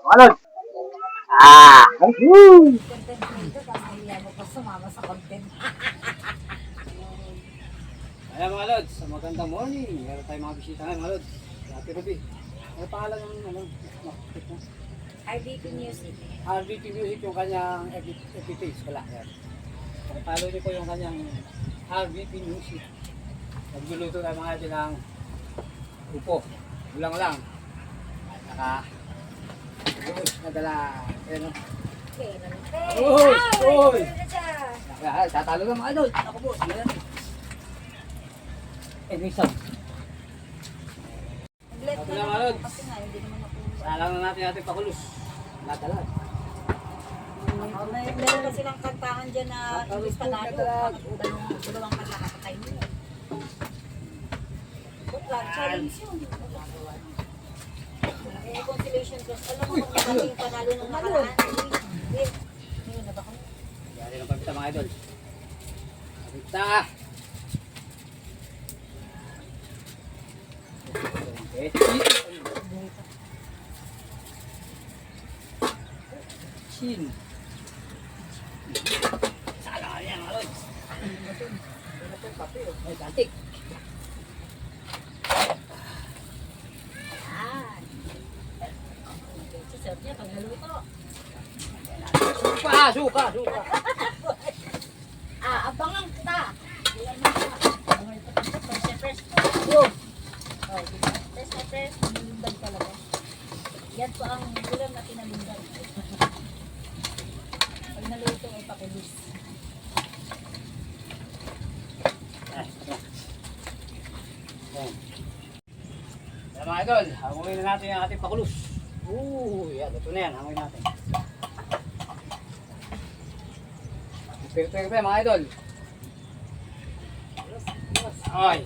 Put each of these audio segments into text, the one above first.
Malod. Ah. Woo! Content creator, tapos nahiya mo pa sumama sa content. Ayan mga lods, magandang morning. Meron tayong mga bisita ngayon mga lods. Si Ate Ruby. Ano pangalan ng makikit mo? RDP Music. RBT Music yung kanyang FB page pala. Yan. Follow niyo po yung kanyang RBT Music. Nagluluto tayo mga idol ng upo. Ulang lang. At saka buhos na dala. Ayan o. Okay, nalite. Uy! Uy! Na siya. Ayan, tatalo na mga idol. Ako po. Ayan. May sound. Let Ako na na, naman Malod. ako kasi nga, hindi naman ako. Salang na natin ating pakulos. Ladalag. Meron kasi ng kantahan dyan na English Tagalog. Bakit dalawang kanta nakatay mo? Challenge yun. Consolation class. Alam mo kung nakating panalo ng nakaraan. Ngayon na ba kami? Yan ang pagkita mga idol. Pagkita! Chin. Sala ka niya mga lods. Ay, kantik. Yan. Sisarap niya pag naluto. Suka! Abangan kita. Fresh. Yun. Oh, diba? Fresh. Nalundag talaga. Yan po ang ulam na pinalundag. Pag naluto ay pakulis. Yan mga idol, hanguin na natin ang ating pakulos. Yan, ito na yan, hanguin natin. Pero pa mga idol. Ay.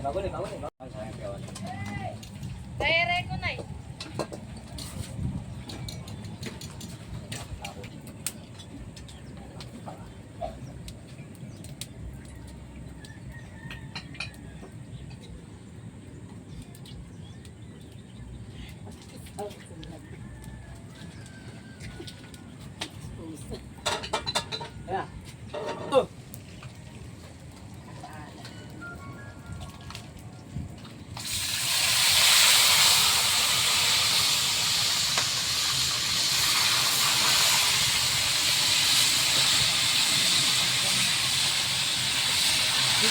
Bagulay. Sayang kawan. Kaya ko na eh. Ayan. Oh.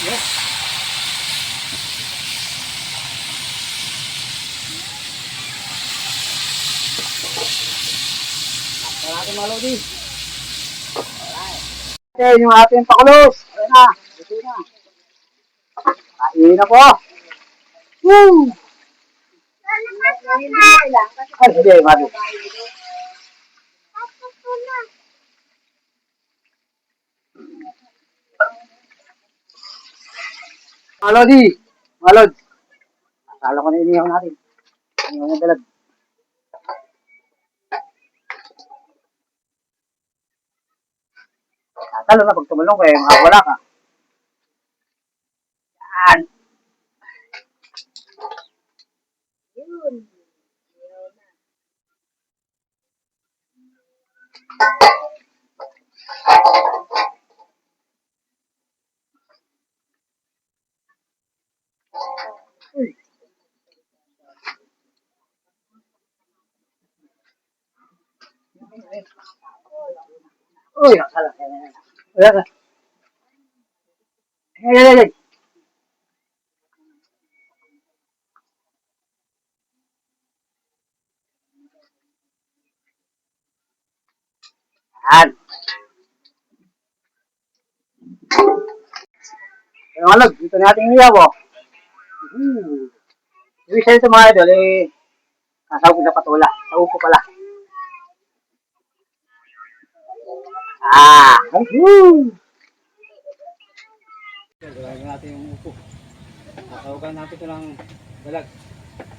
Yes. Wala natin mga lodi. Okay, yung ating pakulos. Ayan na. Ito na. Kain na po. Woo! Ay, hindi, mali. Malodi. Malod. Akala ko na inihaw natin. Inihaw na dalag. Talo na pag tumulong ko eh, makawala ka. Yan. Yun. Uy, akala. Wala ka. Ay. Yan. Yung alag, dito natin inihaw oh. Yung isa nito mga idol eh, nasawag na patula. Sa upo pala. Woo! Gawin natin yung upo. Nakawagan natin ito ng dalag.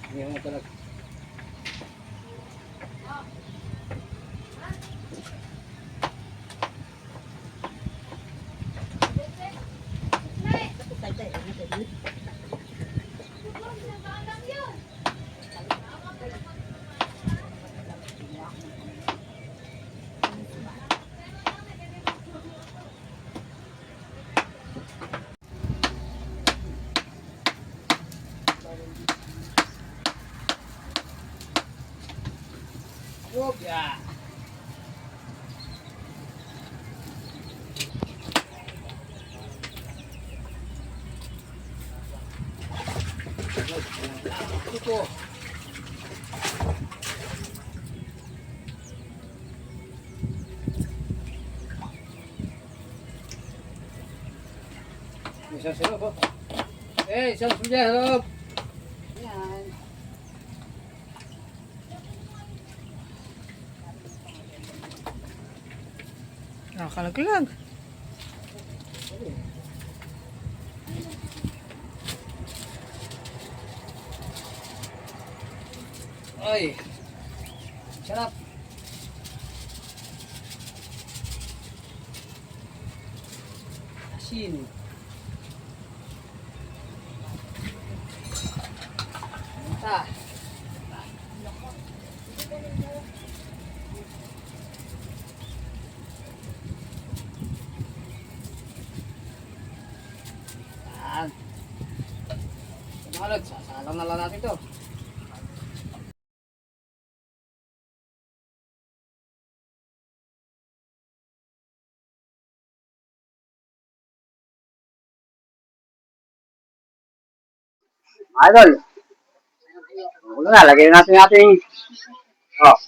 Hindi mo dalag. Yup, ya. Ito. Isang silo po. Isang silo harap. Yan. Nakakalaglag. Ay. Sarap. Asin. Mata. Yan. Mga lods, sasalang na lang natin to. Mga idol. Ulo na, lagay na natin ating... Oh.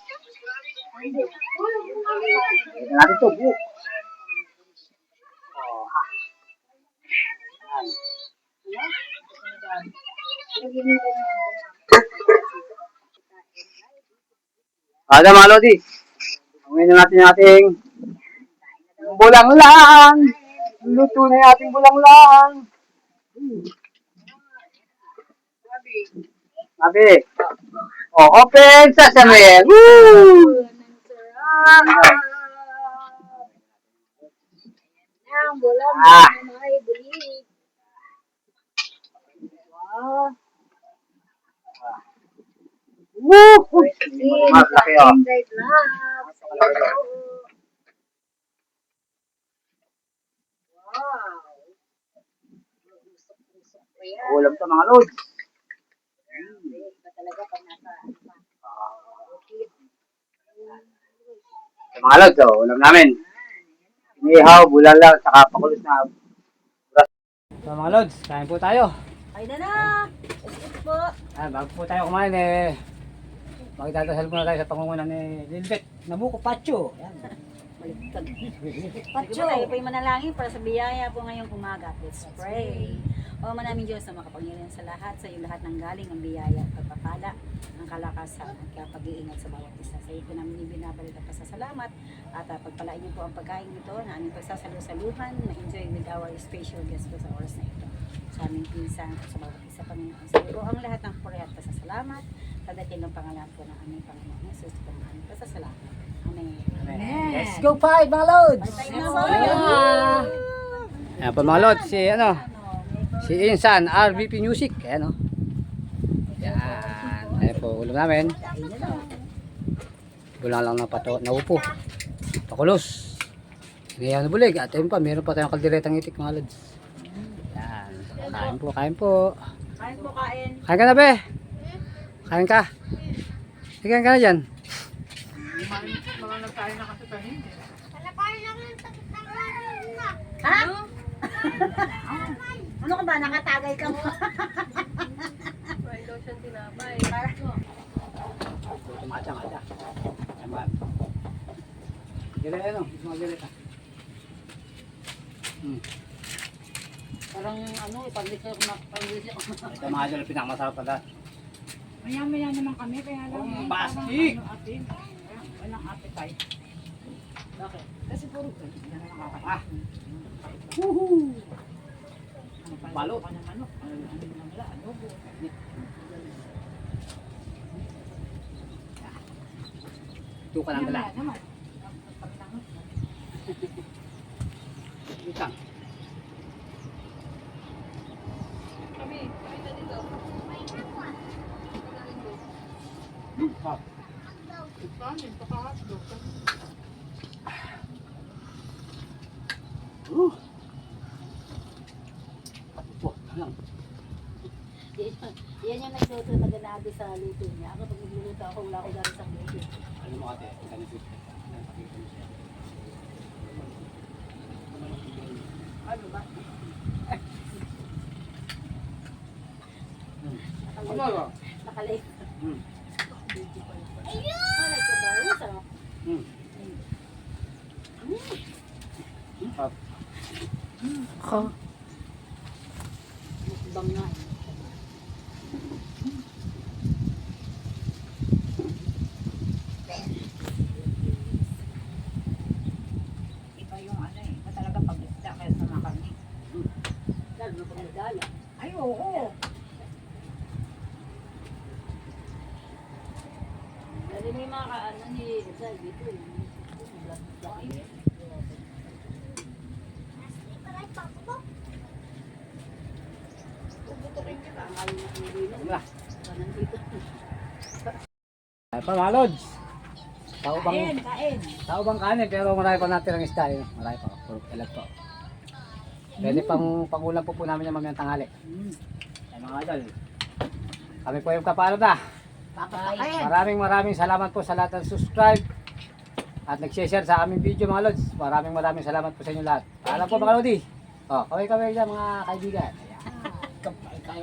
Lagay na natin ito. Oh. Ada mga lodi. Ngayon na natin yung ating bulang lang. Luto na yung ating bulang lang. Sabi. Oh, open sesame. Woo! Ang bulang Ah. na may bulig. Wow. Woo! Mas Laki oh. Right love. Wow. Usok-usok pa yan. Ulam sa mga lods. Iba talaga pag nasa bukid. Sa mga lods, oh, ulam namin. Inihaw, bulala, saka pakulos na. So mga lods, kain po tayo. Ay na na. Let's po. Bago po tayo kumain magdadasal muna tayo sa pangungunan ni Lilbet Nabuco Pacho. Yan. Baliktad. Pacho. Tayo po yung manalangin para sa biyaya po ngayong umaga. Let's pray. O manaming Diyos na makapangyarihan sa lahat, sa iyo lahat ng galing ang biyaya at pagpapala, ang kalakasan at pag-iingat sa bawat isa. Sa iyo po namin ibinabalik at pasasalamat at pagpalain niyo po ang pagkain nito na aming pagsasalusaluhan na enjoy with our special guest po sa oras na ito. Sa aming pinsan at sa bawat isa Panginoon. Sa iyo po ang lahat ng puri at pasasalamat sa dakilang pangalan po ng aming Panginoon Jesus po ang aming pasasalamat. Amen. Let's go fight mga lods! Let's go! Ayan po mga lods, si Insan RVP Music. Ayan o. Yan. Ayan po ulam namin. Bulang lang na pato, naupo. Pakulos. Ngayon na bulig. At ayun pa, meron pa tayong kaldiretang itik mga lods. Yan. Kain po, kain po. Kain po, kain. Kain ka na be? Kain ka? Kain ka na dyan? Ha? Ano ka ba? Nakatagay ka mo? Macha. Ayan. Gila yan o. Mga gilita. Parang ano, ipaglit ako na paglit ako. Ito mga gilita pinakamasarap pala. Maya-maya naman kami, kaya lang. Bastik! Walang appetite. Bakit? Kasi puro ganun na nakakain. Ah! Woohoo! Balot. Ano manok? Ano naman wala? Adobo. Ito ka lang dala. Maya naman. Itang. Ah. Alam. Yan yung nagluto na ganado sa luto niya. Ako pag nagluluto ako, wala ko dahil sa luto. Ano mo ate? Kanipit. Nakikita mo siya. Ano ba? Ano ba? Nakalive. Hmm. Malay ko ba? Sarap. Hmm. Ko. Mukbang nga. Iba yung ano eh. Iba talaga pag isda kaya sa mga karne. Lalo na pag nadala. Ay, oo. Dali mo yung mga kaano ni Rizal dito eh. Wala. Ay pa mga lods. Tao bang Kain, kain. tao bang kanin pero marami pa natin ang isda eh. Marami pa. Puro ilag to. Pwede pang pangulam po namin yung mamayang tanghali. Ay mga idol. Kami po yung kapalo na. Papakain. Maraming salamat po sa lahat ng subscribe at nag-share sa aming video mga lods. Maraming salamat po sa inyo lahat. Alam po mga lodi. Oh, kaway dyan mga kaibigan. Ayan.